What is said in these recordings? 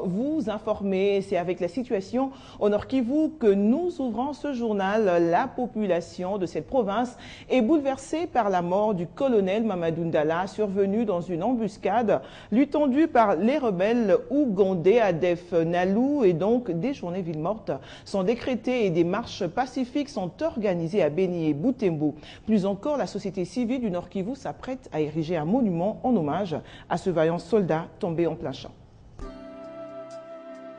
Vous informer, c'est avec la situation au Nord Kivu que nous ouvrons ce journal. La population de cette province est bouleversée par la mort du colonel Mamadou Ndala, survenu dans une embuscade lui tendue par les rebelles ougandais ADF Nalu, et donc des journées villes mortes sont décrétées et des marches pacifiques sont organisées à Beni et Butembo. Plus encore, la société civile du Nord Kivu s'apprête à ériger un monument en hommage à ce vaillant soldat tombé en plein champ.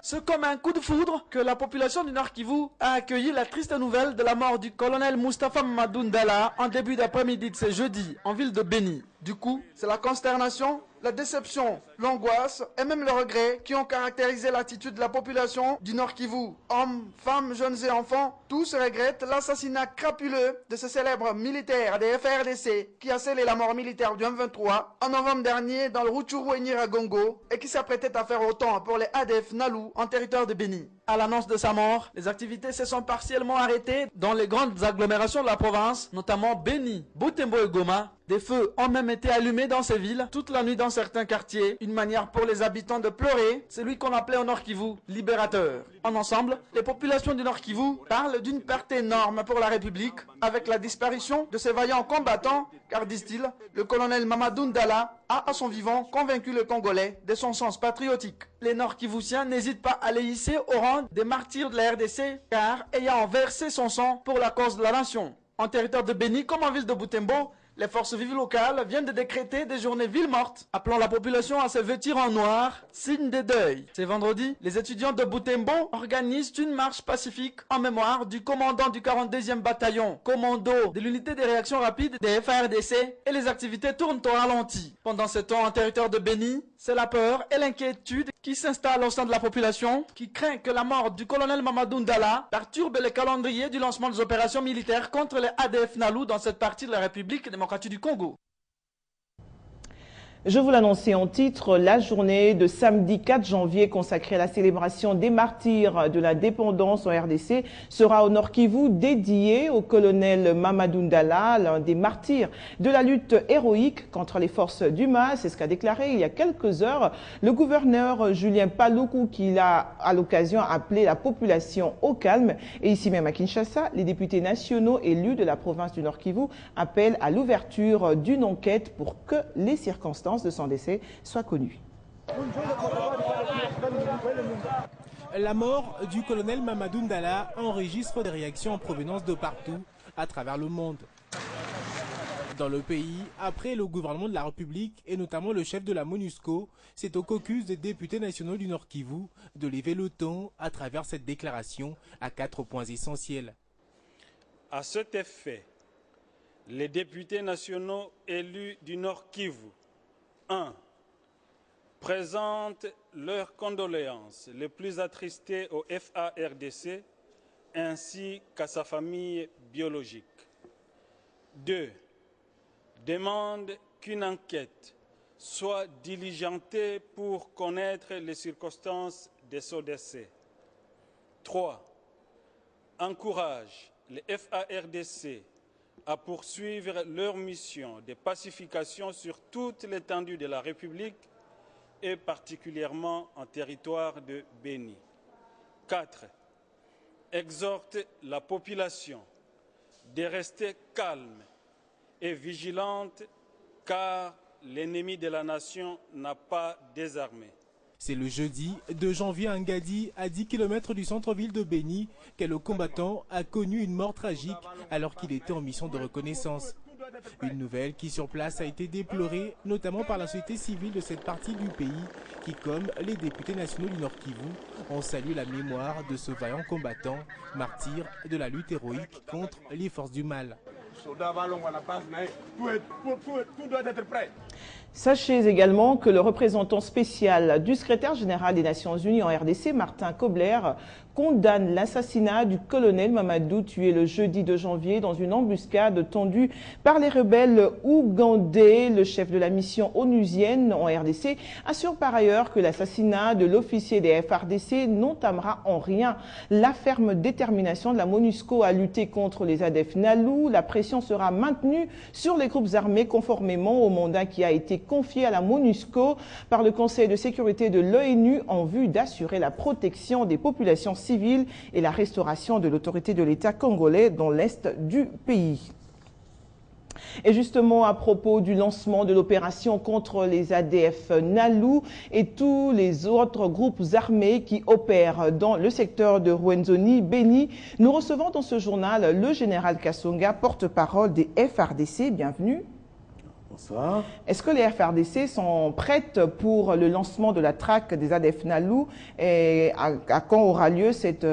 C'est comme un coup de foudre que la population du Nord Kivu a accueilli la triste nouvelle de la mort du colonel Moustapha Mamadou Ndala en début d'après-midi de ce jeudi en ville de Beni. Du coup, c'est la consternation, la déception, l'angoisse et même le regret qui ont caractérisé l'attitude de la population du Nord Kivu. Hommes, femmes, jeunes et enfants, tous regrettent l'assassinat crapuleux de ce célèbre militaire des FARDC qui a scellé la mort militaire du M23 en novembre dernier dans le Rutshuru et Nyiragongo et qui s'apprêtait à faire autant pour les ADF Nalu en territoire de Beni. À l'annonce de sa mort, les activités se sont partiellement arrêtées dans les grandes agglomérations de la province, notamment Beni, Butembo et Goma. Des feux ont même été allumés dans ces villes toute la nuit dans certains quartiers. Une manière pour les habitants de pleurer, celui qu'on appelait au Nord Kivu libérateur. En ensemble, les populations du Nord Kivu parlent d'une perte énorme pour la République avec la disparition de ces vaillants combattants, car disent-ils, le colonel Mamadou Ndala a à son vivant convaincu le Congolais de son sens patriotique. Les Nord-Kivusiens n'hésitent pas à les hisser au rang des martyrs de la RDC, car ayant versé son sang pour la cause de la nation. En territoire de Beni comme en ville de Butembo, les forces vives locales viennent de décréter des journées villes mortes, appelant la population à se vêtir en noir, signe de deuil. Ce vendredi, les étudiants de Butembo organisent une marche pacifique en mémoire du commandant du 42e bataillon, commando de l'unité des réactions rapides des FARDC, et les activités tournent au ralenti. Pendant ce temps, en territoire de Beni, c'est la peur et l'inquiétude qui s'installent au sein de la population, qui craint que la mort du colonel Mamadou Ndala perturbe le calendrier du lancement des opérations militaires contre les ADF Nalu dans cette partie de la République démocratique du Congo. Je vous l'annonçais en titre, la journée de samedi 4 janvier consacrée à la célébration des martyrs de l'indépendance en RDC sera au Nord Kivu dédiée au colonel Mamadou Ndala, l'un des martyrs de la lutte héroïque contre les forces du mal. C'est ce qu'a déclaré il y a quelques heures le gouverneur Julien Paluku, qui a à l'occasion appelé la population au calme. Et ici même à Kinshasa, les députés nationaux élus de la province du Nord Kivu appellent à l'ouverture d'une enquête pour que les circonstances de son décès soit connue. La mort du colonel Mamadou Ndala enregistre des réactions en provenance de partout à travers le monde. Dans le pays, après le gouvernement de la République et notamment le chef de la MONUSCO, c'est au caucus des députés nationaux du Nord Kivu de lever le ton à travers cette déclaration à 4 points essentiels. À cet effet, les députés nationaux élus du Nord Kivu 1. Présentent leurs condoléances les plus attristées au FARDC ainsi qu'à sa famille biologique. 2. Demandent qu'une enquête soit diligentée pour connaître les circonstances de son décès. 3. Encouragent les FARDC à poursuivre leur mission de pacification sur toute l'étendue de la République et particulièrement en territoire de Beni. 4. Exhorte la population de rester calme et vigilante car l'ennemi de la nation n'a pas désarmé. C'est le jeudi 2 janvier à Ngadi, à 10 km du centre-ville de Beni, que le combattant a connu une mort tragique alors qu'il était en mission de reconnaissance. Une nouvelle qui sur place a été déplorée, notamment par la société civile de cette partie du pays, qui, comme les députés nationaux du Nord Kivu, ont salué la mémoire de ce vaillant combattant, martyr de la lutte héroïque contre les forces du mal. Tout doit être prêt. Sachez également que le représentant spécial du secrétaire général des Nations Unies en RDC, Martin Kobler, condamne l'assassinat du colonel Mamadou tué le jeudi 2 janvier dans une embuscade tendue par les rebelles ougandais. Le chef de la mission onusienne en RDC assure par ailleurs que l'assassinat de l'officier des FARDC n'entamera en rien la ferme détermination de la MONUSCO à lutter contre les ADF Nalu. La pression pression sera maintenue sur les groupes armés conformément au mandat qui a été confié à la MONUSCO par le Conseil de sécurité de l'ONU en vue d'assurer la protection des populations civiles et la restauration de l'autorité de l'État congolais dans l'est du pays. Et justement, à propos du lancement de l'opération contre les ADF Nalu et tous les autres groupes armés qui opèrent dans le secteur de Rwenzori, Béni, nous recevons dans ce journal le général Kasonga, porte-parole des FARDC. Bienvenue. Bonsoir. Est-ce que les FARDC sont prêtes pour le lancement de la traque des ADF Nalu et à quand aura lieu cette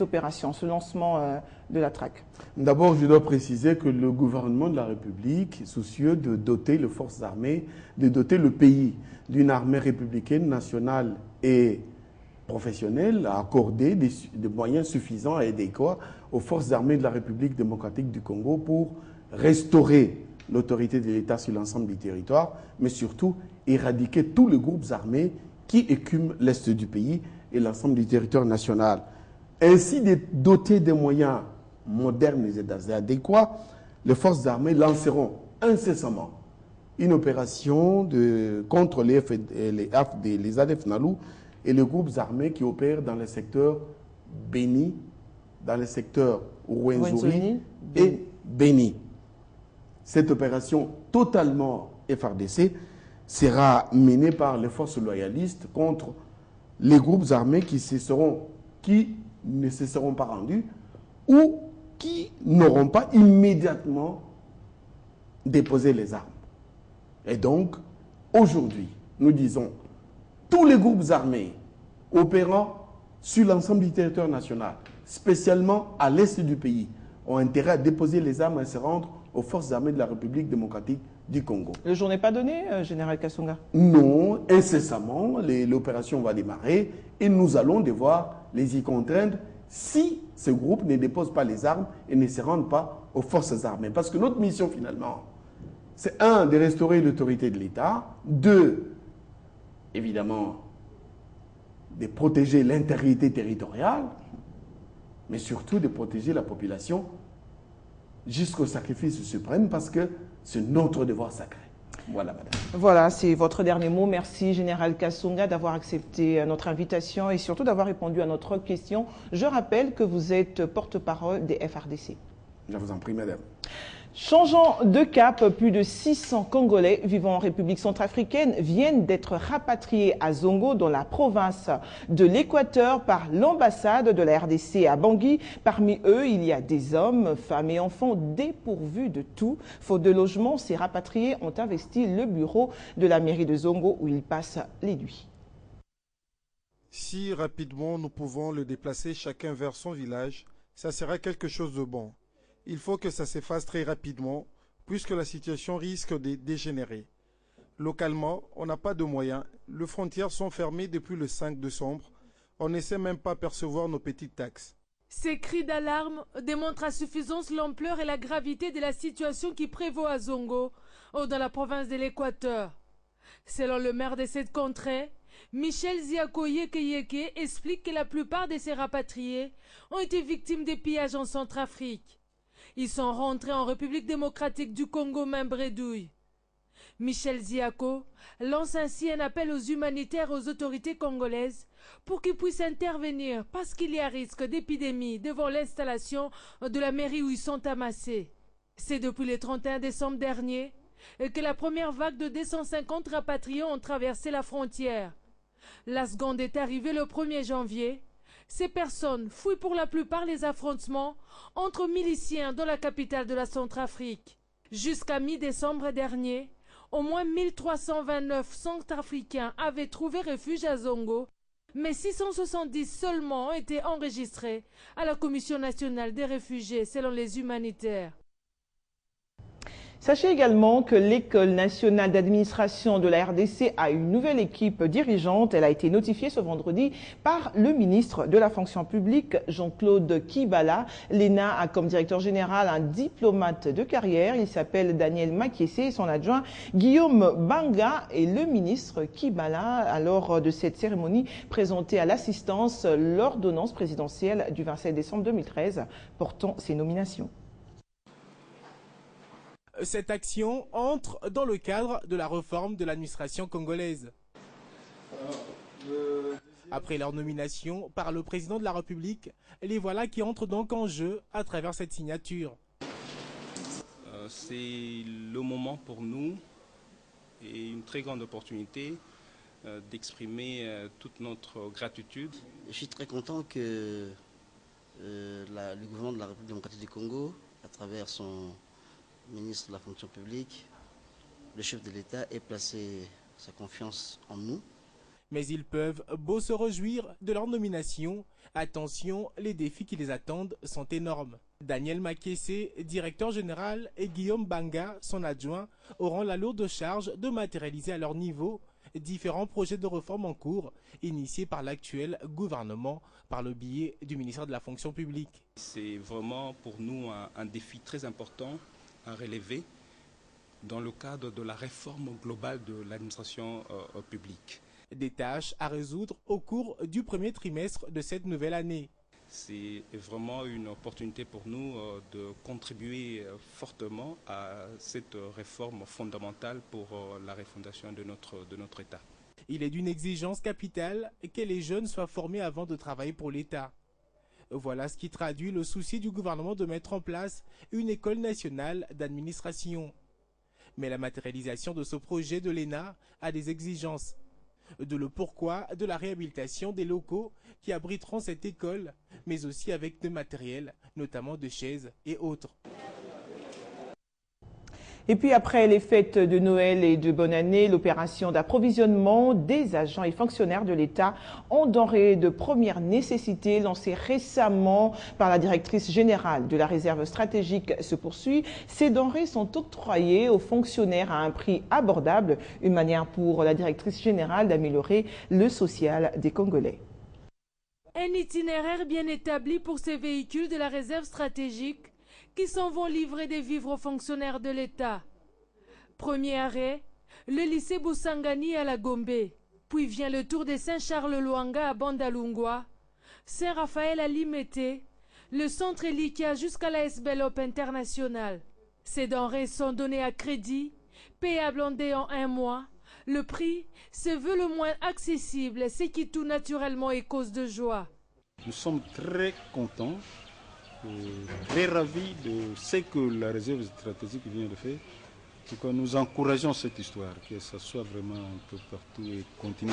opération, ce lancement de la traque? D'abord, je dois préciser que le gouvernement de la République, soucieux de doter les forces armées, de doter le pays d'une armée républicaine, nationale et professionnelle, a accordé des moyens suffisants et adéquats aux forces armées de la République démocratique du Congo pour restaurer l'autorité de l'État sur l'ensemble du territoire, mais surtout éradiquer tous les groupes armés qui écument l'est du pays et l'ensemble du territoire national. Ainsi, dotés des moyens modernes et adéquats, les forces armées lanceront incessamment une opération contre les ADF Nalu et les groupes armés qui opèrent dans les secteurs Béni, dans les secteurs Rwenzori et Béni. Cette opération totalement FARDC sera menée par les forces loyalistes contre les groupes armés qui ne se seront pas rendus ou qui n'auront pas immédiatement déposé les armes. Et donc, aujourd'hui, nous disons, tous les groupes armés opérant sur l'ensemble du territoire national, spécialement à l'est du pays, ont intérêt à déposer les armes et se rendre aux forces armées de la République démocratique du Congo. Le jour n'est pas donné, général Kasonga? Non, incessamment, l'opération va démarrer et nous allons devoir les y contraindre si ce groupe ne dépose pas les armes et ne se rendent pas aux forces armées. Parce que notre mission, finalement, c'est un, de restaurer l'autorité de l'État, deux, évidemment, de protéger l'intégrité territoriale, mais surtout de protéger la population jusqu'au sacrifice suprême, parce que c'est notre devoir sacré. Voilà, madame. Voilà, c'est votre dernier mot. Merci, général Kasonga, d'avoir accepté notre invitation et surtout d'avoir répondu à notre question. Je rappelle que vous êtes porte-parole des FARDC. Je vous en prie, madame. Changeant de cap, plus de 600 Congolais vivant en République centrafricaine viennent d'être rapatriés à Zongo, dans la province de l'Équateur, par l'ambassade de la RDC à Bangui. Parmi eux, il y a des hommes, femmes et enfants dépourvus de tout. Faute de logement, ces rapatriés ont investi le bureau de la mairie de Zongo où ils passent les nuits. Si rapidement nous pouvons le déplacer chacun vers son village, ça sera quelque chose de bon. Il faut que ça s'efface très rapidement, puisque la situation risque de dégénérer. Localement, on n'a pas de moyens. Les frontières sont fermées depuis le 5 décembre. On ne sait même pas percevoir nos petites taxes. Ces cris d'alarme démontrent à suffisance l'ampleur et la gravité de la situation qui prévaut à Zongo, dans la province de l'Équateur. Selon le maire de cette contrée, Michel Ziakoye Keyeke, explique que la plupart de ces rapatriés ont été victimes des pillages en Centrafrique. Ils sont rentrés en République démocratique du Congo main bredouille. Michel Ziako lance ainsi un appel aux humanitaires et aux autorités congolaises pour qu'ils puissent intervenir parce qu'il y a risque d'épidémie devant l'installation de la mairie où ils sont amassés. C'est depuis le 31 décembre dernier que la première vague de 250 rapatriés ont traversé la frontière. La seconde est arrivée le 1er janvier. Ces personnes fuient pour la plupart les affrontements entre miliciens dans la capitale de la Centrafrique. Jusqu'à mi-décembre dernier, au moins 1329 Centrafricains avaient trouvé refuge à Zongo, mais 670 seulement ont été enregistrés à la Commission nationale des réfugiés selon les humanitaires. Sachez également que l'École nationale d'administration de la RDC a une nouvelle équipe dirigeante. Elle a été notifiée ce vendredi par le ministre de la fonction publique, Jean-Claude Kibala. L'ENA a comme directeur général un diplomate de carrière. Il s'appelle Daniel Makiessé et son adjoint Guillaume Banga. Et le ministre Kibala, lors de cette cérémonie, présentait à l'assistance l'ordonnance présidentielle du 27 décembre 2013 portant ces nominations. Cette action entre dans le cadre de la réforme de l'administration congolaise. Après leur nomination par le président de la République, les voilà qui entrent donc en jeu à travers cette signature. C'est le moment pour nous et une très grande opportunité d'exprimer toute notre gratitude. Je suis très content que le gouvernement de la République démocratique du Congo, à travers son ministre de la fonction publique, le chef de l'État, ait placé sa confiance en nous. Mais ils peuvent beau se réjouir de leur nomination. Attention, les défis qui les attendent sont énormes. Daniel Makessé, directeur général, et Guillaume Banga, son adjoint, auront la lourde charge de matérialiser à leur niveau différents projets de réforme en cours, initiés par l'actuel gouvernement par le biais du ministère de la fonction publique. C'est vraiment pour nous un défi très important à relever dans le cadre de la réforme globale de l'administration publique. Des tâches à résoudre au cours du premier trimestre de cette nouvelle année. C'est vraiment une opportunité pour nous de contribuer fortement à cette réforme fondamentale pour la refondation de notre État. Il est d'une exigence capitale que les jeunes soient formés avant de travailler pour l'État. Voilà ce qui traduit le souci du gouvernement de mettre en place une école nationale d'administration. Mais la matérialisation de ce projet de l'ENA a des exigences. De le pourquoi de la réhabilitation des locaux qui abriteront cette école, mais aussi avec de matériel, notamment de chaises et autres. Et puis après les fêtes de Noël et de bonne année, l'opération d'approvisionnement des agents et fonctionnaires de l'État en denrées de première nécessité lancée récemment par la directrice générale de la réserve stratégique se poursuit. Ces denrées sont octroyées aux fonctionnaires à un prix abordable, une manière pour la directrice générale d'améliorer le social des Congolais. Un itinéraire bien établi pour ces véhicules de la réserve stratégique qui s'en vont livrer des vivres aux fonctionnaires de l'État. Premier arrêt, le lycée Boussangani à la Gombe. Puis vient le tour des Saint-Charles-Luanga à Bandalungwa, Saint-Raphaël à Limete, le centre Elikia jusqu'à la SBLOP internationale. Ces denrées sont données à crédit, payables en dé en 1 mois. Le prix se veut le moins accessible, ce qui tout naturellement est cause de joie. Nous sommes très contents, très ravis de ce que la réserve stratégique vient de faire. En tout cas, nous encourageons cette histoire, que ça soit vraiment un peu partout et continue.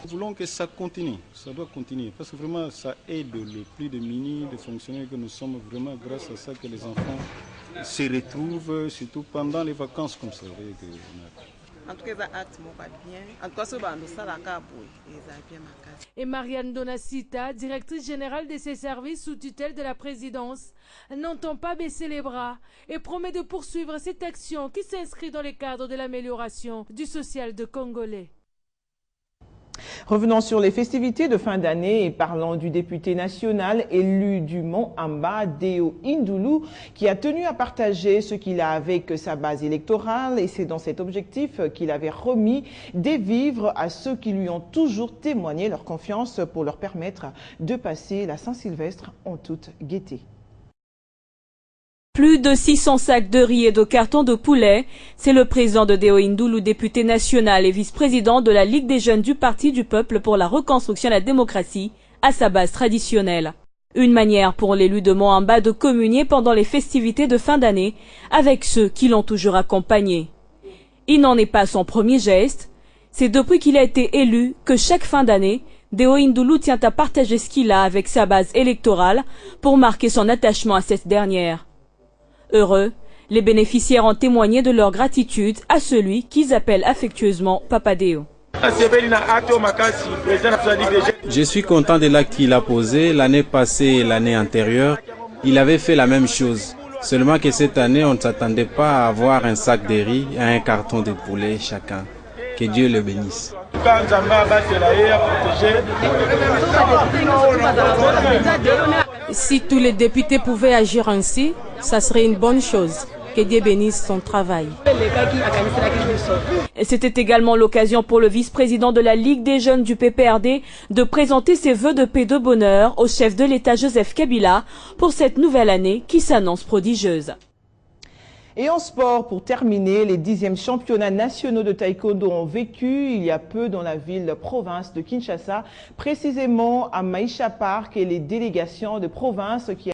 Nous voulons que ça continue, ça doit continuer, parce que vraiment ça aide le plus démunis, des fonctionnaires que nous sommes, vraiment grâce à ça que les enfants se retrouvent, surtout pendant les vacances comme ça. En tout cas, les actes m'ont pas bien. En tout cas, ce bando ça la caboue, ils ont bien ma case. Et Marianne Donacita, directrice générale de ces services sous tutelle de la présidence, n'entend pas baisser les bras et promet de poursuivre cette action qui s'inscrit dans le cadre de l'amélioration du social de Congolais. Revenons sur les festivités de fin d'année et parlant du député national élu du Mont-Amba, Deo Indulu, qui a tenu à partager ce qu'il a avec sa base électorale, et c'est dans cet objectif qu'il avait remis des vivres à ceux qui lui ont toujours témoigné leur confiance pour leur permettre de passer la Saint-Sylvestre en toute gaieté. Plus de 600 sacs de riz et de cartons de poulet, c'est le président de Deo Indulu, député national et vice-président de la Ligue des jeunes du Parti du peuple pour la reconstruction et la démocratie, à sa base traditionnelle. Une manière pour l'élu de Mont-Amba de communier pendant les festivités de fin d'année avec ceux qui l'ont toujours accompagné. Il n'en est pas son premier geste, c'est depuis qu'il a été élu que chaque fin d'année, Deo Indulu tient à partager ce qu'il a avec sa base électorale pour marquer son attachement à cette dernière. Heureux, les bénéficiaires ont témoigné de leur gratitude à celui qu'ils appellent affectueusement Papa Deo. Je suis content de l'acte qu'il a posé. L'année passée et l'année antérieure, il avait fait la même chose. Seulement que cette année, on ne s'attendait pas à avoir un sac de riz et un carton de poulet chacun. Que Dieu le bénisse. Si tous les députés pouvaient agir ainsi, ça serait une bonne chose. Que Dieu bénisse son travail. C'était également l'occasion pour le vice-président de la Ligue des jeunes du PPRD de présenter ses vœux de paix et de bonheur au chef de l'État Joseph Kabila pour cette nouvelle année qui s'annonce prodigieuse. Et en sport, pour terminer, les 10e championnats nationaux de taekwondo ont vécu il y a peu dans la ville-province de Kinshasa, précisément à Maïcha Park, et les délégations de province qui